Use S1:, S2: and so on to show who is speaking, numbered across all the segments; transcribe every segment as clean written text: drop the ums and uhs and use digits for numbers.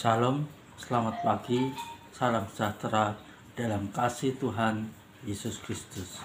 S1: Shalom, selamat pagi, salam sejahtera dalam kasih Tuhan Yesus Kristus.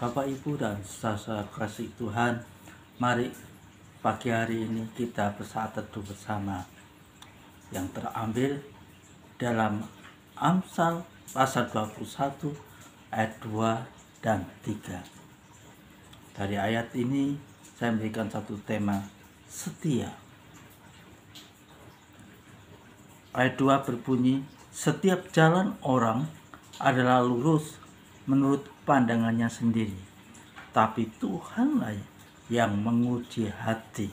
S1: Bapak, Ibu, dan saudara kasih Tuhan, mari pagi hari ini kita bersaat teduh bersama yang terambil dalam Amsal pasal 21 ayat 2 dan 3. Dari ayat ini saya memberikan satu tema, setia. Ayat 2 berbunyi, setiap jalan orang adalah lurus menurut pandangannya sendiri, tapi Tuhanlah yang menguji hati.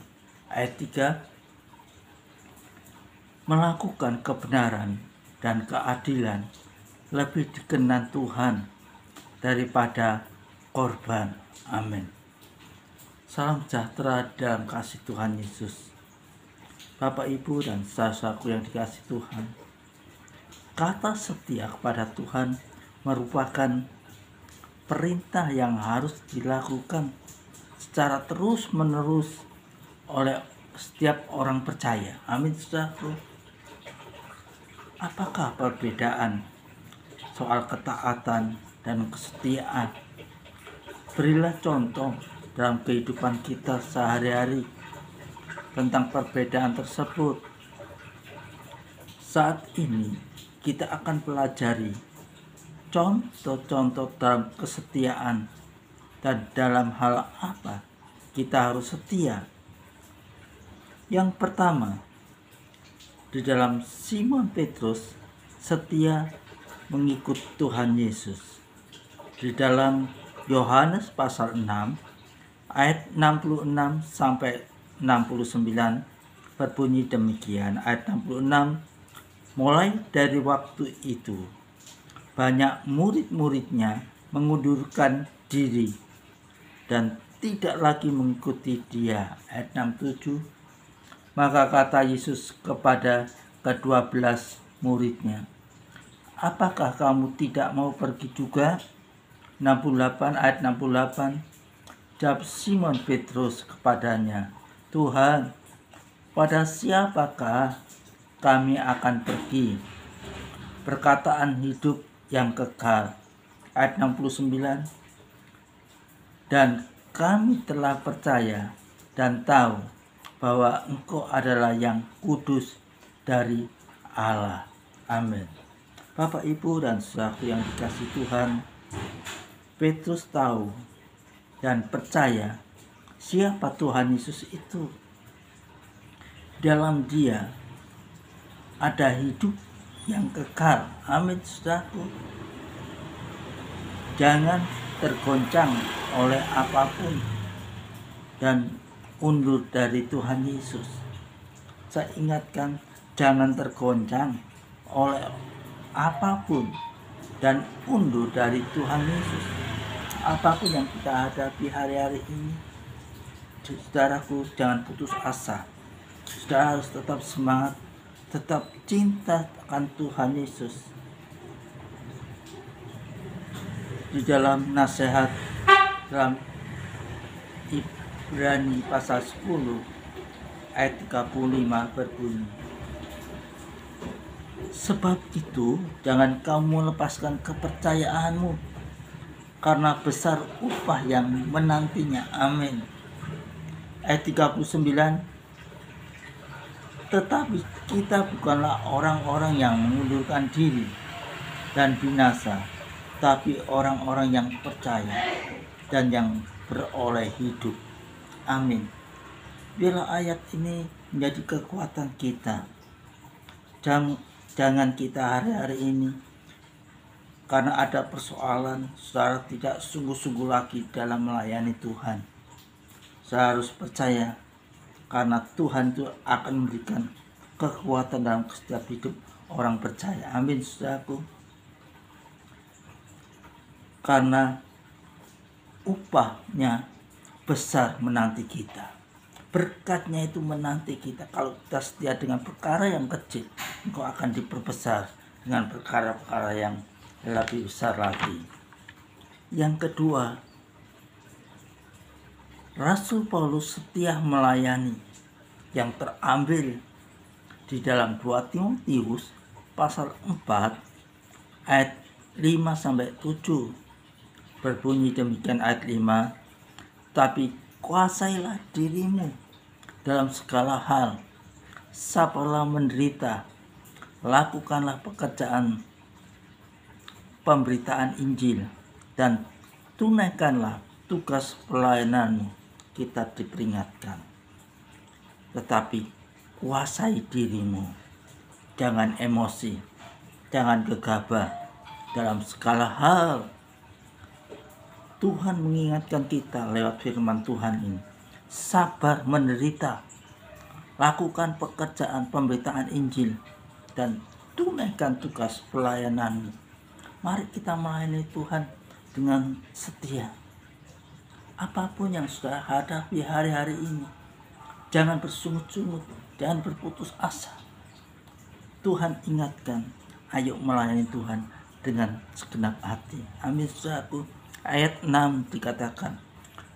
S1: Ayat 3, melakukan kebenaran dan keadilan lebih dikenan Tuhan daripada korban. Amin. Salam sejahtera dalam kasih Tuhan Yesus. Bapak, Ibu, dan saudaraku yang dikasihi Tuhan, kata setia kepada Tuhan merupakan perintah yang harus dilakukan secara terus-menerus oleh setiap orang percaya. Amin, saudaraku. Apakah perbedaan soal ketaatan dan kesetiaan? Berilah contoh dalam kehidupan kita sehari-hari tentang perbedaan tersebut. Saat ini kita akan pelajari contoh-contoh dalam kesetiaan dan dalam hal apa kita harus setia. Yang pertama, di dalam Simon Petrus setia mengikut Tuhan Yesus. Di dalam Yohanes pasal 6 ayat 66 sampai 69 berbunyi demikian. Ayat 66, mulai dari waktu itu banyak murid-muridnya mengundurkan diri dan tidak lagi mengikuti dia. Ayat 67, maka kata Yesus kepada ke-12 muridnya, apakah kamu tidak mau pergi juga? 68, ayat 68, jawab Simon Petrus kepadanya, Tuhan, pada siapakah kami akan pergi? Perkataan hidup yang kekal. Ayat 69, dan kami telah percaya dan tahu bahwa Engkau adalah yang kudus dari Allah. Amin. Bapak, Ibu, dan saudaraku yang dikasihi Tuhan, Petrus tahu dan percaya siapa Tuhan Yesus itu. Dalam dia ada hidup yang kekal. Amin, saudaraku. Jangan tergoncang oleh apapun dan undur dari Tuhan Yesus. Saya ingatkan, jangan tergoncang oleh apapun dan undur dari Tuhan Yesus. Apapun yang kita hadapi hari-hari ini, saudaraku, jangan putus asa. Saudara harus tetap semangat, tetap cinta akan Tuhan Yesus. Di dalam nasihat dalam Ibrani pasal 10 ayat 35 berbunyi, sebab itu jangan kamu melepaskan kepercayaanmu, karena besar upah yang menantinya. Amin. Ayat 39, tetapi kita bukanlah orang-orang yang mengundurkan diri dan binasa, tapi orang-orang yang percaya dan yang beroleh hidup. Amin. Biarlah ayat ini menjadi kekuatan kita. Jangan kita hari-hari ini, karena ada persoalan, saudara tidak sungguh-sungguh lagi dalam melayani Tuhan. Saya harus percaya, karena Tuhan itu akan memberikan kekuatan dalam setiap hidup orang percaya. Amin, saudaraku. Karena upahnya besar menanti kita. Berkatnya itu menanti kita. Kalau kita setia dengan perkara yang kecil, engkau akan diperbesar dengan perkara-perkara yang lebih besar lagi. Yang kedua, Rasul Paulus setia melayani, yang terambil di dalam 2 Timotius pasal 4 ayat 5-7 berbunyi demikian. Ayat 5, tapi kuasailah dirimu dalam segala hal, sabarlah menderita, lakukanlah pekerjaan pemberitaan Injil, dan tunaikanlah tugas pelayananmu. Kita diperingatkan, tetapi kuasai dirimu, jangan emosi, jangan gegabah dalam segala hal. Tuhan mengingatkan kita lewat firman Tuhan ini, sabar menderita, lakukan pekerjaan pemberitaan Injil, dan tunaikan tugas pelayananmu. Mari kita melayani Tuhan dengan setia. Apapun yang sudah hadapi hari-hari ini, jangan bersungut-sungut, jangan berputus asa. Tuhan ingatkan, ayo melayani Tuhan dengan segenap hati. Amin, saudaraku. Ayat 6 dikatakan,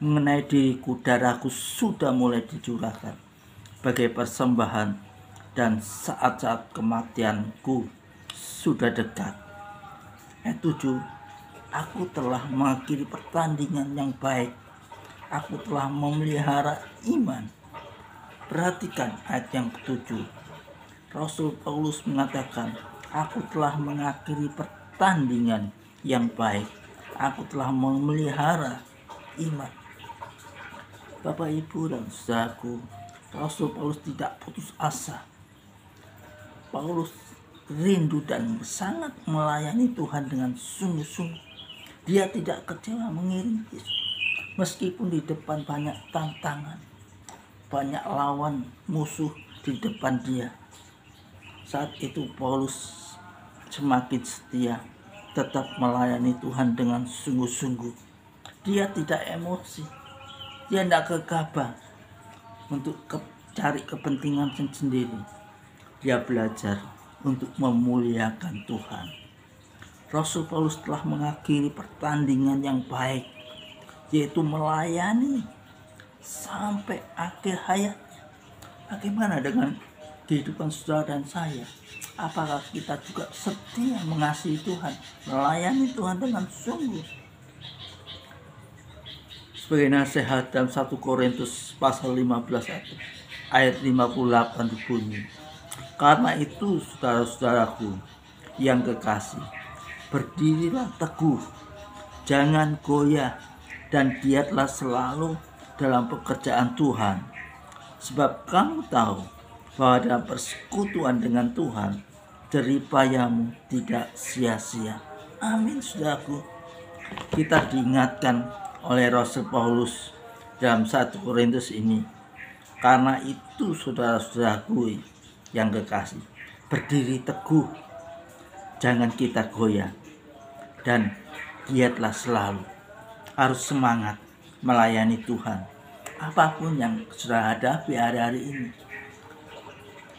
S1: mengenai diriku darahku sudah mulai dicurahkan sebagai persembahan, dan saat-saat kematianku sudah dekat. Ayat 7, aku telah mengakhiri pertandingan yang baik, aku telah memelihara iman. Perhatikan ayat yang ke-7. Rasul Paulus mengatakan, aku telah mengakhiri pertandingan yang baik, aku telah memelihara iman. Bapak, Ibu, dan saudaraku, Rasul Paulus tidak putus asa. Paulus rindu dan sangat melayani Tuhan dengan sungguh-sungguh. Dia tidak kecewa mengiring Yesus, meskipun di depan banyak tantangan, banyak lawan musuh di depan dia. Saat itu Paulus semakin setia, tetap melayani Tuhan dengan sungguh-sungguh. Dia tidak emosi, dia tidak gegabah untuk cari kepentingan sendiri. Dia belajar untuk memuliakan Tuhan. Rasul Paulus telah mengakhiri pertandingan yang baik, yaitu melayani sampai akhir hayatnya. Bagaimana dengan kehidupan saudara dan saya? Apakah kita juga setia mengasihi Tuhan, melayani Tuhan dengan sungguh? Sebagai nasihat dalam 1 Korintus pasal 15 ayat 58 berbunyi, karena itu saudara-saudaraku yang kekasih, berdirilah teguh, jangan goyah, dan giatlah selalu dalam pekerjaan Tuhan. Sebab kamu tahu bahwa dalam persekutuan dengan Tuhan, jeripayamu tidak sia-sia. Amin, saudaraku. Kita diingatkan oleh Rasul Paulus dalam 1 Korintus ini, karena itu saudara-saudaraku yang kekasih, berdiri teguh, jangan kita goyah, dan giatlah selalu. Harus semangat melayani Tuhan. Apapun yang sudah hadapi hari-hari ini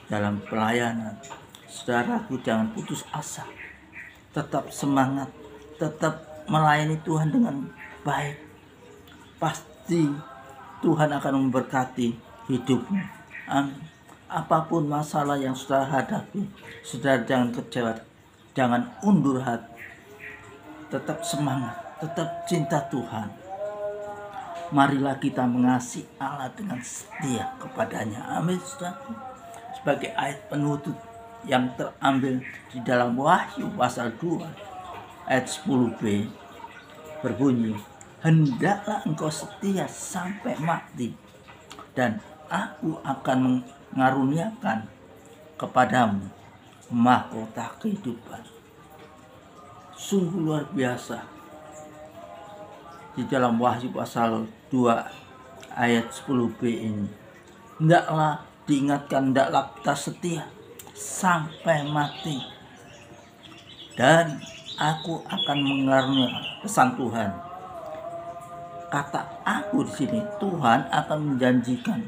S1: dalam pelayanan, saudaraku, jangan putus asa. Tetap semangat, tetap melayani Tuhan dengan baik. Pasti Tuhan akan memberkati hidupmu. Amin. Apapun masalah yang saudara hadapi, saudara jangan kecewa, jangan undur hati. Tetap semangat, tetap cinta Tuhan. Marilah kita mengasihi Allah dengan setia kepadanya. Amin, saudara. Sebagai ayat penutup yang terambil di dalam Wahyu pasal 2 ayat 10b berbunyi, hendaklah engkau setia sampai mati, dan aku akan mengaruniakan kepadamu mahkota kehidupan. Sungguh luar biasa di dalam Wahyu pasal 2 ayat 10b ini. Hendaklah diingatkan, hendaklah kita setia sampai mati, dan aku akan mengaruniakan, pesan Tuhan. Kata aku di sini, Tuhan akan menjanjikan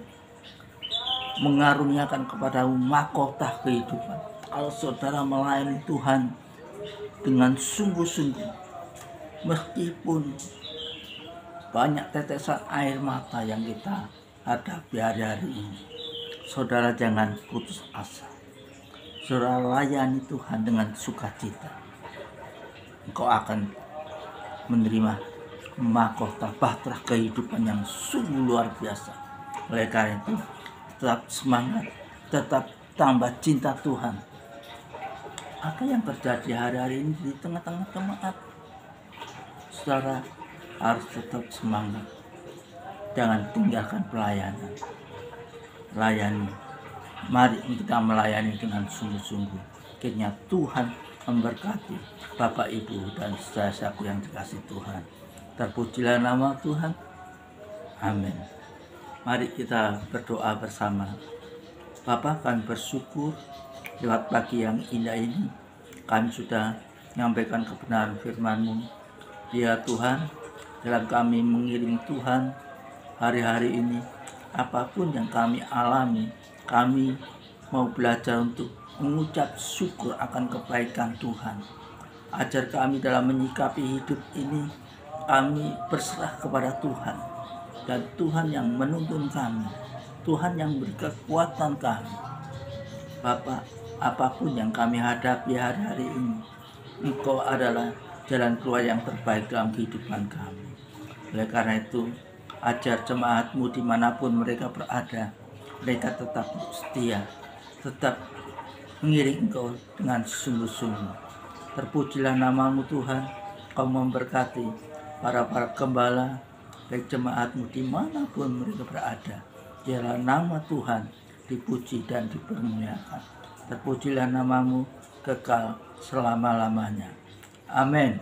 S1: mengaruniakan kepadamu mahkota kehidupan. Kalau saudara melayani Tuhan dengan sungguh-sungguh, meskipun banyak tetesan air mata yang kita hadapi hari-hari ini, saudara jangan putus asa. saudara layani Tuhan dengan sukacita, engkau akan menerima mahkota bahtera kehidupan yang sungguh luar biasa. Oleh karena itu, tetap semangat, tetap tambah cinta Tuhan. Apa yang terjadi hari-hari ini di tengah-tengah jemaat, saudara harus tetap semangat. Jangan tinggalkan pelayanan. Layani. Mari kita melayani dengan sungguh-sungguh. Kiranya Tuhan memberkati Bapak, Ibu, dan saudara-saudaraku yang dikasihi Tuhan. Terpujilah nama Tuhan. Amin. Mari kita berdoa bersama. Bapa, kami bersyukur lewat pagi yang indah ini kami sudah menyampaikan kebenaran firman-Mu. Ya Tuhan, dalam kami mengiring Tuhan hari-hari ini, apapun yang kami alami, kami mau belajar untuk mengucap syukur akan kebaikan Tuhan. Ajar kami dalam menyikapi hidup ini, kami berserah kepada Tuhan. Dan Tuhan yang menuntun kami, Tuhan yang beri kekuatan kami. Bapak, apapun yang kami hadapi hari-hari ini, Engkau adalah jalan keluar yang terbaik dalam kehidupan kami. Oleh karena itu, ajar jemaat-Mu dimanapun mereka berada, mereka tetap setia, tetap mengiring Engkau dengan sungguh-sungguh. Terpujilah nama-Mu Tuhan, Kau memberkati para gembala, baik jemaat-Mu dimanapun mereka berada. Biarlah nama Tuhan dipuji dan dipermuliakan. Terpujilah nama-Mu kekal selama-lamanya. Amin.